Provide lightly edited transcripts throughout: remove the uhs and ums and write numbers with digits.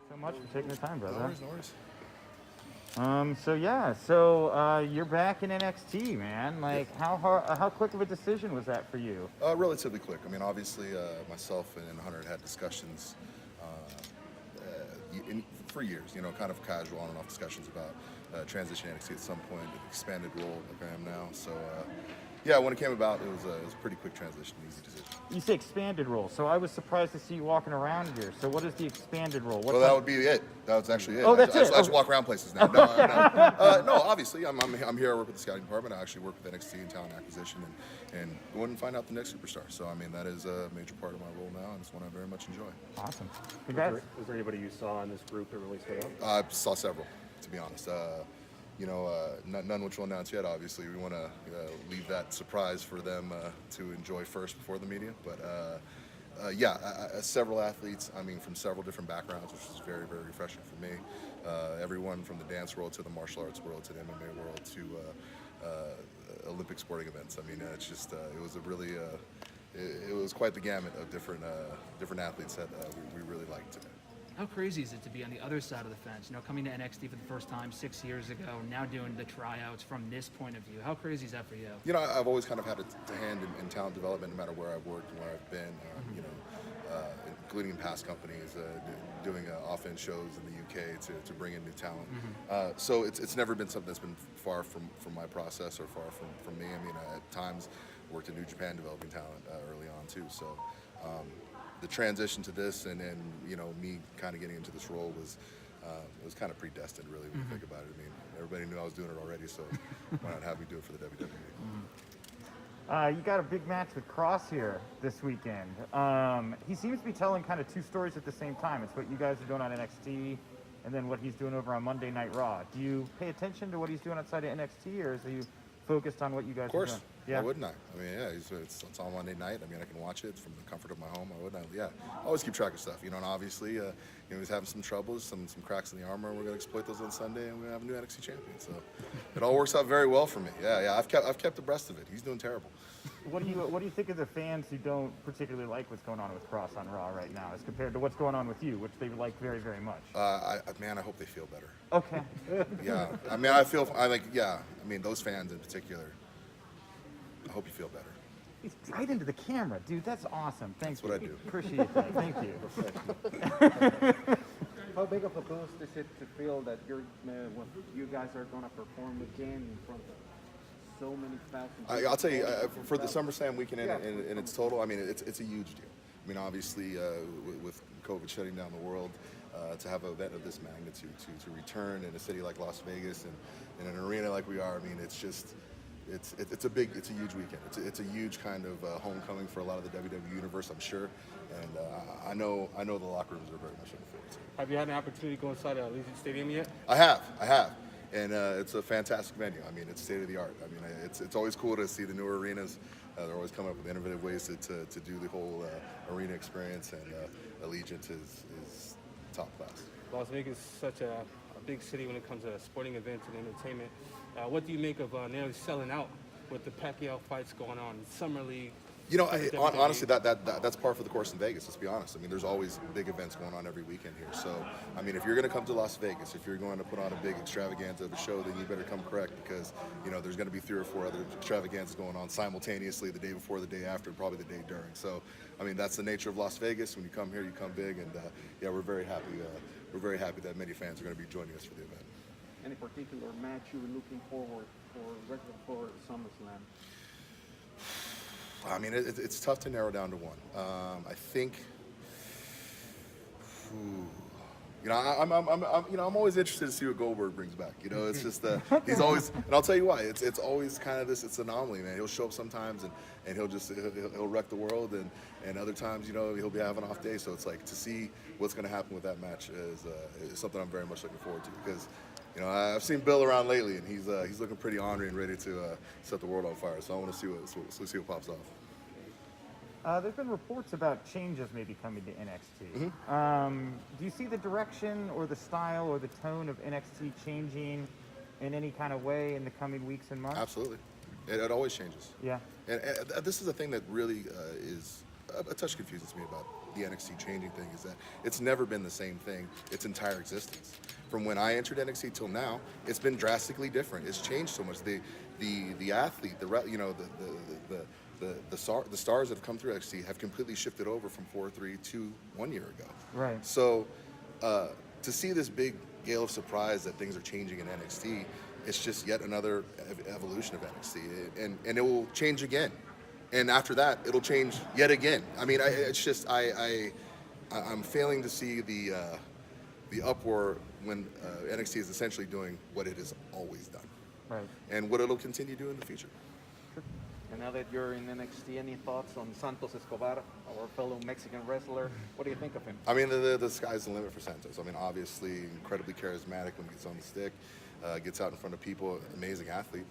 So much for taking the time, brother. No worries, no worries. So you're back in NXT, man. Like, how quick of a decision was that for you? Relatively quick. I mean, obviously, myself and Hunter had discussions for years, you know, kind of casual on and off discussions about transition NXT at some point, an expanded role like I am now. So, yeah, when it came about, it was a pretty quick transition, easy decision. You say expanded role, so I was surprised to see you walking around here. So what is the expanded role? Well, that would be it. That was actually it. Oh, that's it. I just walk around places now. No, obviously, I'm here. I work with the scouting department. I actually work with NXT and talent acquisition and go and find out the next superstar. So, I mean, that is a major part of my role now, and it's one I very much enjoy. Awesome. Congrats. Was there anybody you saw in this group that really stood out? I saw several, to be honest. You know, none which we'll announce yet, obviously. We want to leave that surprise for them to enjoy first before the media. But, several athletes, I mean, from several different backgrounds, which is very, very refreshing for me. Everyone from the dance world to the martial arts world to the MMA world to Olympic sporting events. I mean, it's just, it was a really, it was quite the gamut of different athletes that we really liked today. How crazy is it to be on the other side of the fence? You know, coming to NXT for the first time 6 years ago, now doing the tryouts from this point of view. How crazy is that for you? You know, I've always kind of had a hand in talent development, no matter where I've worked and where I've been. You know, including in past companies, doing off-end shows in the UK to bring in new talent. So it's never been something that's been far from my process or far from me. I mean, at times worked in New Japan developing talent early on too. So. The transition to this and you know, me kind of getting into this role was kind of predestined, really, when you think about it. I mean, everybody knew I was doing it already, so why not have me do it for the WWE? You got a big match with Kross here this weekend. He seems to be telling kind of two stories at the same time. It's what you guys are doing on NXT and then what he's doing over on Monday Night Raw. Do you pay attention to what he's doing outside of NXT, or is he focused on what you guys are doing? Of course. Why wouldn't I? I mean, yeah, it's on Monday night. I mean, I can watch it from the comfort of my home. Why wouldn't I? Yeah, I always keep track of stuff, you know, and obviously, you know, he's having some troubles, some cracks in the armor, and we're going to exploit those on Sunday, and we're going to have a new NXT champion. So it all works out very well for me. Yeah, I've kept abreast of it. He's doing terrible. What do you think of the fans who don't particularly like what's going on with Kross on Raw right now, as compared to what's going on with you, which they like very, very much? I hope they feel better. Okay. Yeah, I mean, those fans in particular, I hope you feel better. He's right into the camera, dude. That's awesome. Thanks. That's what I do. Appreciate that. Thank you. How big of a boost is it to feel that you guys are going to perform again in front of so many thousands? I'll tell you, for the SummerSlam weekend in its total, I mean, it's a huge deal. I mean, obviously, with COVID shutting down the world, to have an event of this magnitude, to return in a city like Las Vegas and in an arena like we are, I mean, it's just, it's a huge weekend. It's a huge kind of homecoming for a lot of the WWE universe, I'm sure. And I know the locker rooms are very much looking forward to it. Have you had an opportunity to go inside Allegiant Stadium yet? I have. And it's a fantastic venue. I mean, it's state of the art. I mean, it's always cool to see the newer arenas. They're always coming up with innovative ways to do the whole arena experience, and Allegiant is top class. Las Vegas is such a big city when it comes to sporting events and entertainment. What do you make of nearly selling out with the Pacquiao fights going on, Summer League? You know, honestly, that's par for the course in Vegas, let's be honest. I mean, there's always big events going on every weekend here. So, I mean, if you're going to come to Las Vegas, if you're going to put on a big extravaganza of a show, then you better come correct, because, you know, there's going to be 3 or 4 other extravaganzas going on simultaneously the day before, the day after, and probably the day during. So, I mean, that's the nature of Las Vegas. When you come here, you come big, and yeah, we're very happy. We're very happy that many fans are going to be joining us for the event. Any particular match you were looking forward for SummerSlam? I mean, it's tough to narrow down to one. I think, you know, I'm always interested to see what Goldberg brings back. You know, it's just he's always, and I'll tell you why. It's always kind of this anomaly, man. He'll show up sometimes and he'll wreck the world, and other times, you know, he'll be having an off day. So it's like, to see what's going to happen with that match is something I'm very much looking forward to, because, you know, I've seen Bill around lately, and he's looking pretty ornery and ready to set the world on fire. So I want to see what pops off. There's been reports about changes maybe coming to NXT. Do you see the direction or the style or the tone of NXT changing in any kind of way in the coming weeks and months? Absolutely. It always changes. Yeah. And this is a thing that really is a touch confusing to me about the NXT changing thing is that it's never been the same thing its entire existence. From when I entered NXT till now, it's been drastically different. It's changed so much. The athlete, the stars that have come through NXT have completely shifted over from 4-3 to 1 year ago. Right. So to see this big gale of surprise that things are changing in NXT, it's just yet another evolution of NXT, and it will change again. And after that, it'll change yet again. I mean, I'm failing to see the uproar when NXT is essentially doing what it has always done, Right. and what it'll continue to do in the future. And now that you're in NXT, any thoughts on Santos Escobar, our fellow Mexican wrestler? What do you think of him? I mean, the sky's the limit for Santos. I mean, obviously, incredibly charismatic when he gets on the stick, gets out in front of people, amazing athlete,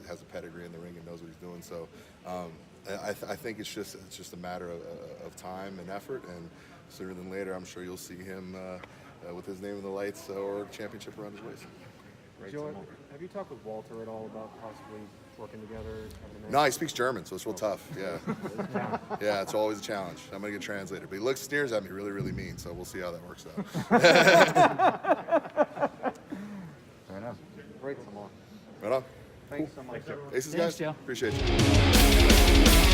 has a pedigree in the ring and knows what he's doing. So I think it's just a matter of time and effort, and sooner than later, I'm sure you'll see him with his name in the lights or championship around his waist. Joe, have you talked with Walter at all about possibly working together? Having a match? No, he speaks German, so it's real tough. Yeah, yeah, it's always a challenge. I'm gonna get a translator, but he stares at me really, really mean. So we'll see how that works out. Fair enough. Great, Samoa. Right on. Thanks so much. Aces, Thanks, guys. Joe. Appreciate you.